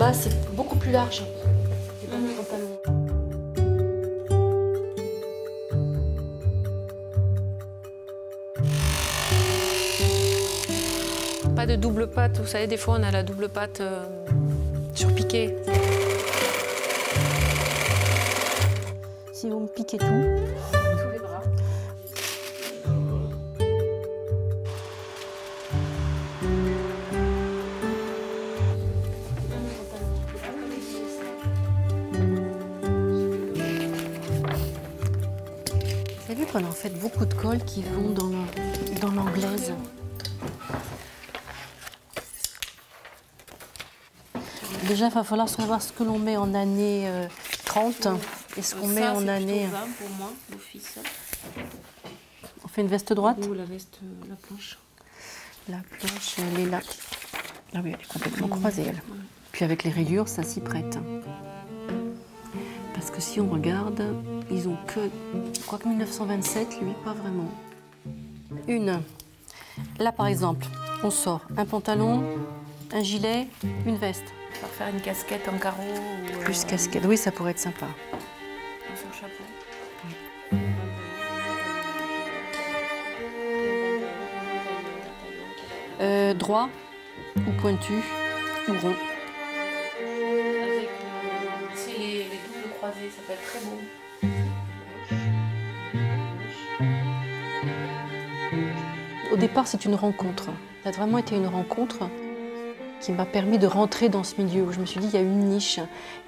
bas, c'est beaucoup plus large. Les bas de pantalon. Pas de double patte, vous savez, des fois on a la double patte surpiquée. Si vous me piquez tout. Tous les bras. Vous avez vu qu'on a en fait beaucoup de cols qui vont dans l'anglaise. Déjà, il va falloir savoir ce que l'on met en année 30 et ce qu'on met en année... 20 pour moi, d'office. On fait une veste droite? Ou la veste, la planche. La planche, elle est là. Ah oui, elle est complètement croisée, elle. Puis avec les rayures, ça s'y prête. Parce que si on regarde, ils ont que... Quoique 1927, lui, pas vraiment. Là, par exemple, on sort un pantalon, un gilet, une veste. On va faire une casquette en carreau. Ou, Plus casquette, oui, ça pourrait être sympa. Son chapeau. Droit ou pointu ou rond. Avec les doubles croisés, ça peut être très beau. Au départ, c'est une rencontre. Ça a vraiment été une rencontre qui m'a permis de rentrer dans ce milieu où je me suis dit il y a une niche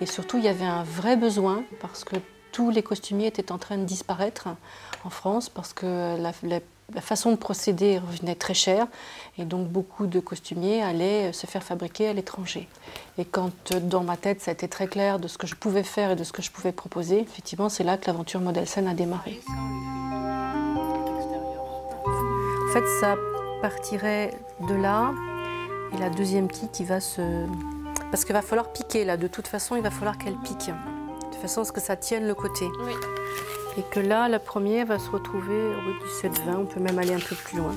et surtout il y avait un vrai besoin parce que tous les costumiers étaient en train de disparaître en France parce que la façon de procéder revenait très cher et donc beaucoup de costumiers allaient se faire fabriquer à l'étranger. Et quand dans ma tête ça a été très clair de ce que je pouvais faire et de ce que je pouvais proposer, effectivement c'est là que l'aventure Modelsen a démarré. En fait ça partirait de là. Et la deuxième quille qui va se... Parce qu'il va falloir piquer là, de toute façon il va falloir qu'elle pique. De toute façon, à ce que ça tienne le côté. Oui. Et que là, la première va se retrouver au 17-20, on peut même aller un peu plus loin.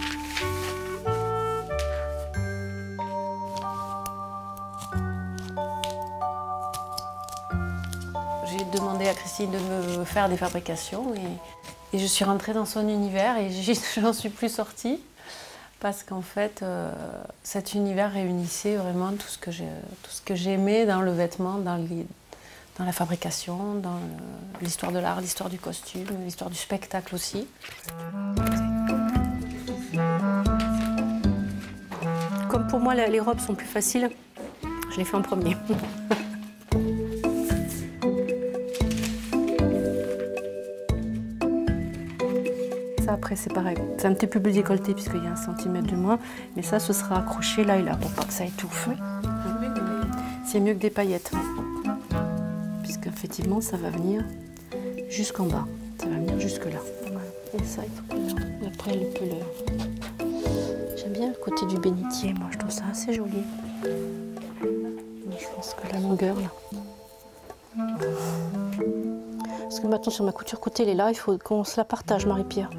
J'ai demandé à Christine de me faire des fabrications et je suis rentrée dans son univers et j'en suis plus sortie. Parce qu'en fait, cet univers réunissait vraiment tout ce que j'aimais dans le vêtement, dans la fabrication, dans l'histoire de l'art, l'histoire du costume, l'histoire du spectacle aussi. Comme pour moi, les robes sont plus faciles, je les fais en premier. Après, c'est pareil. C'est un petit peu plus décolleté puisqu'il y a 1 centimètre de moins. Mais ça, ce sera accroché là et là pour pas que ça étouffe. Oui. C'est mieux que des paillettes. Puisqu'effectivement, ça va venir jusqu'en bas. Ça va venir jusque là. Et ça, il faut que après, elle peut le... J'aime bien le côté du bénitier. Moi, je trouve ça assez joli. Je pense que la longueur, là... Parce que maintenant, sur ma couture côté, elle est là. Il faut qu'on se la partage, Marie-Pierre.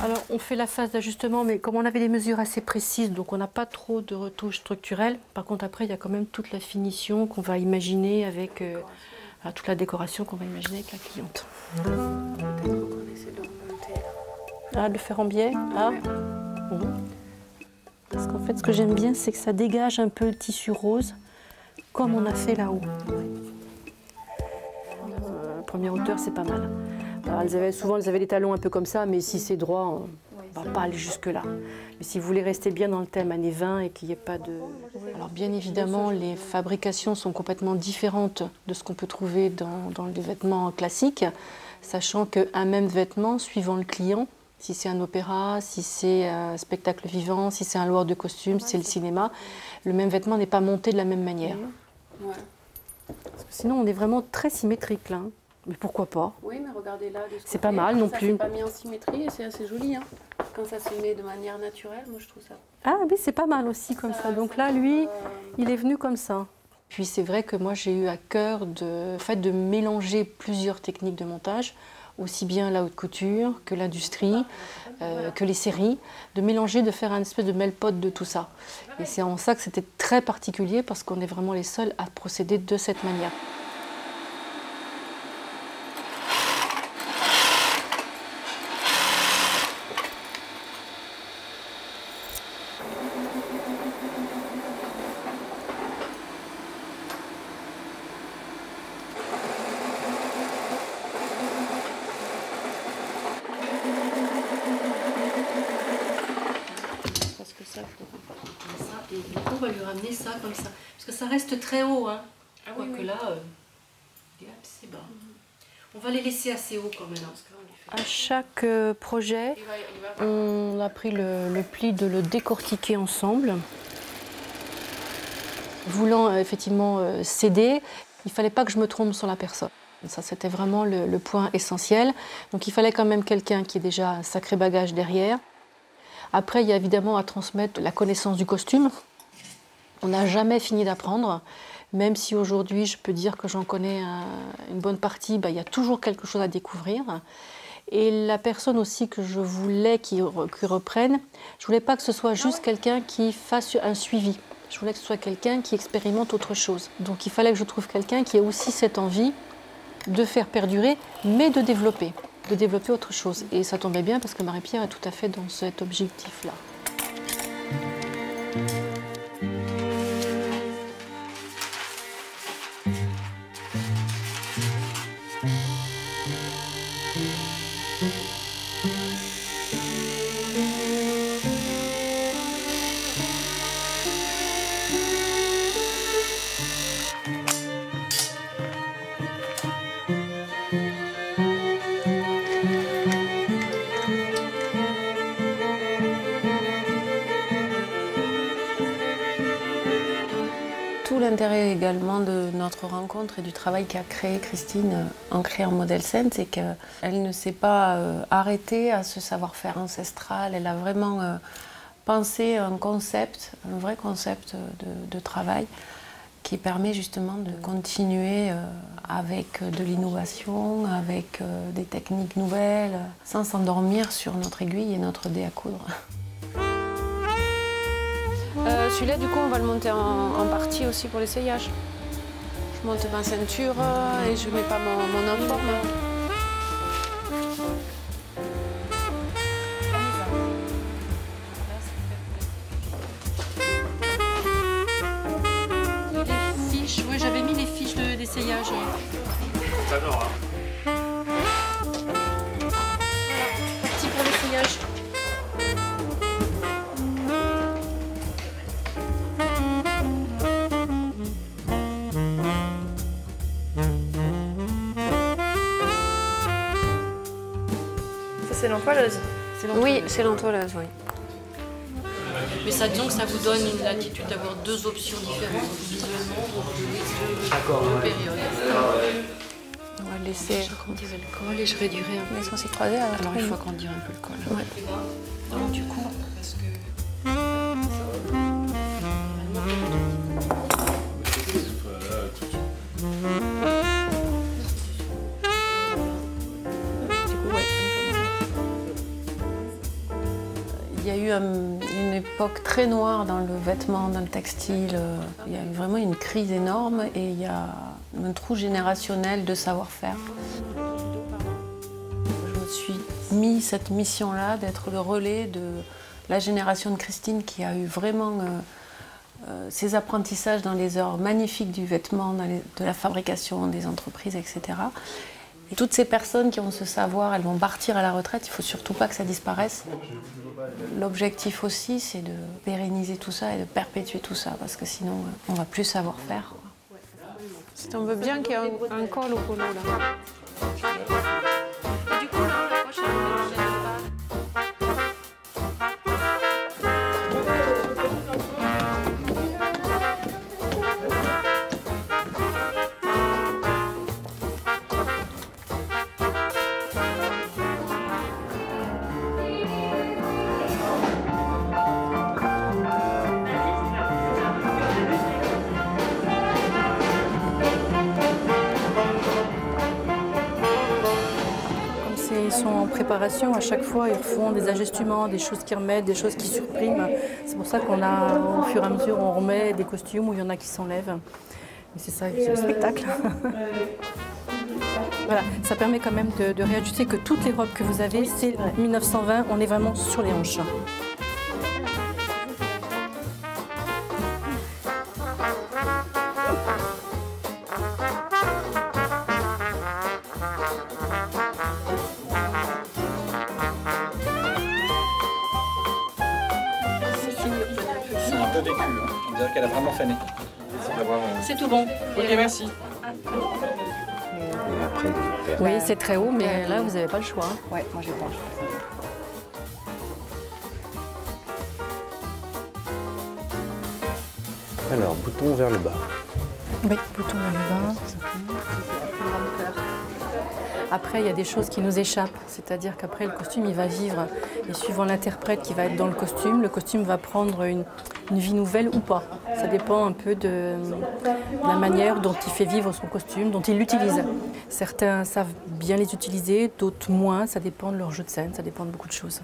Alors, on fait la phase d'ajustement, mais comme on avait des mesures assez précises, donc on n'a pas trop de retouches structurelles. Par contre, après, il y a quand même toute la finition qu'on va imaginer avec toute la décoration qu'on va imaginer avec la cliente. Ah, de le faire en biais. Ah. Parce qu'en fait, ce que j'aime bien, c'est que ça dégage un peu le tissu rose, comme on a fait là-haut. Première hauteur, c'est pas mal. Alors, souvent, elles avaient des talons un peu comme ça, mais si c'est droit, on ne va pas aller jusque-là. Mais si vous voulez rester bien dans le thème années 20 et qu'il n'y ait pas de... Alors, bien évidemment, les fabrications sont complètement différentes de ce qu'on peut trouver dans les vêtements classiques, sachant qu'un même vêtement, suivant le client, si c'est un opéra, si c'est un spectacle vivant, si c'est un loueur de costumes, si c'est le cinéma, le même vêtement n'est pas monté de la même manière. Ouais. Parce que sinon, on est vraiment très symétrique, là. Mais pourquoi pas? Oui, mais regardez là. C'est pas mal non plus. C'est pas mis en symétrie et c'est assez joli. Hein. Quand ça se met de manière naturelle, moi je trouve ça. Ah oui, c'est pas mal aussi comme ça. Donc là, lui, il est venu comme ça. Puis c'est vrai que moi, j'ai eu à cœur de mélanger plusieurs techniques de montage aussi bien la haute couture que l'industrie, que les séries, de mélanger, de faire un espèce de melting-pot de tout ça. Et c'est en ça que c'était très particulier parce qu'on est vraiment les seuls à procéder de cette manière. Et du coup, on va lui ramener ça comme ça. Parce que ça reste très haut, hein. Ah, oui, quoique là, il est assez bas. On va les laisser assez haut quand même. À chaque projet, on a pris le pli de le décortiquer ensemble. Voulant effectivement céder, il ne fallait pas que je me trompe sur la personne. Ça, c'était vraiment le point essentiel. Donc il fallait quand même quelqu'un qui ait déjà un sacré bagage derrière. Après, il y a évidemment à transmettre la connaissance du costume. On n'a jamais fini d'apprendre. Même si aujourd'hui, je peux dire que j'en connais une bonne partie, il y a toujours quelque chose à découvrir. Et la personne aussi que je voulais qui reprenne, je ne voulais pas que ce soit juste quelqu'un qui fasse un suivi. Je voulais que ce soit quelqu'un qui expérimente autre chose. Donc il fallait que je trouve quelqu'un qui ait aussi cette envie de faire perdurer, mais de développer autre chose. Et ça tombait bien parce que Marie-Pierre est tout à fait dans cet objectif-là. Tout l'intérêt également de notre rencontre et du travail qu'a créé Christine en créant Model Sense, c'est qu'elle ne s'est pas arrêtée à ce savoir-faire ancestral. Elle a vraiment pensé un concept, un vrai concept de travail qui permet justement de continuer avec de l'innovation, avec des techniques nouvelles, sans s'endormir sur notre aiguille et notre dé à coudre. Celui-là, du coup, on va le monter en partie aussi pour l'essayage. Je monte ma ceinture et je mets pas mon uniforme. Les fiches, oui, j'avais mis les fiches d'essayage. J'adore, hein. Parti pour l'essayage. C'est l'entoileuse. Oui, c'est l'entoileuse, oui. Mais ça, disons que ça vous donne une latitude d'avoir deux options différentes visuellement, donc deux périodes. On va laisser. J'agrandirai le col et je réduirai un peu. Ils sont aussi croisés. Alors il faut agrandir un peu le col. Ouais. Donc du coup, il y a eu une époque très noire dans le vêtement, dans le textile. Il y a eu vraiment une crise énorme et il y a un trou générationnel de savoir-faire. Je me suis mis cette mission-là d'être le relais de la génération de Christine qui a eu vraiment ses apprentissages dans les heures magnifiques du vêtement, de la fabrication, des entreprises, etc. Et toutes ces personnes qui ont ce savoir, elles vont partir à la retraite, il ne faut surtout pas que ça disparaisse. L'objectif aussi, c'est de pérenniser tout ça et de perpétuer tout ça, parce que sinon, on ne va plus savoir faire. Si on veut bien qu'il y ait un col au polo, là. du coup, la poche, sont en préparation, à chaque fois, ils refont des ajustements, des choses qui remettent, des choses qui suppriment. C'est pour ça qu'on a, au fur et à mesure, on remet des costumes où il y en a qui s'enlèvent. Et c'est ça, c'est le spectacle. Voilà, ça permet quand même de réajuster que toutes les robes que vous avez, c'est 1920, on est vraiment sur les hanches. C'est un peu vécu, hein. On dirait qu'elle a vraiment fané. C'est tout bon. Ok, merci. Oui, c'est très haut, mais là, vous n'avez pas le choix. Ouais, moi j'ai pas le choix. Alors, bouton vers le bas. Oui, bouton vers le bas. Après, il y a des choses qui nous échappent, c'est-à-dire qu'après, le costume, il va vivre. Et suivant l'interprète qui va être dans le costume va prendre une vie nouvelle ou pas. Ça dépend un peu de la manière dont il fait vivre son costume, dont il l'utilise. Certains savent bien les utiliser, d'autres moins. Ça dépend de leur jeu de scène, ça dépend de beaucoup de choses.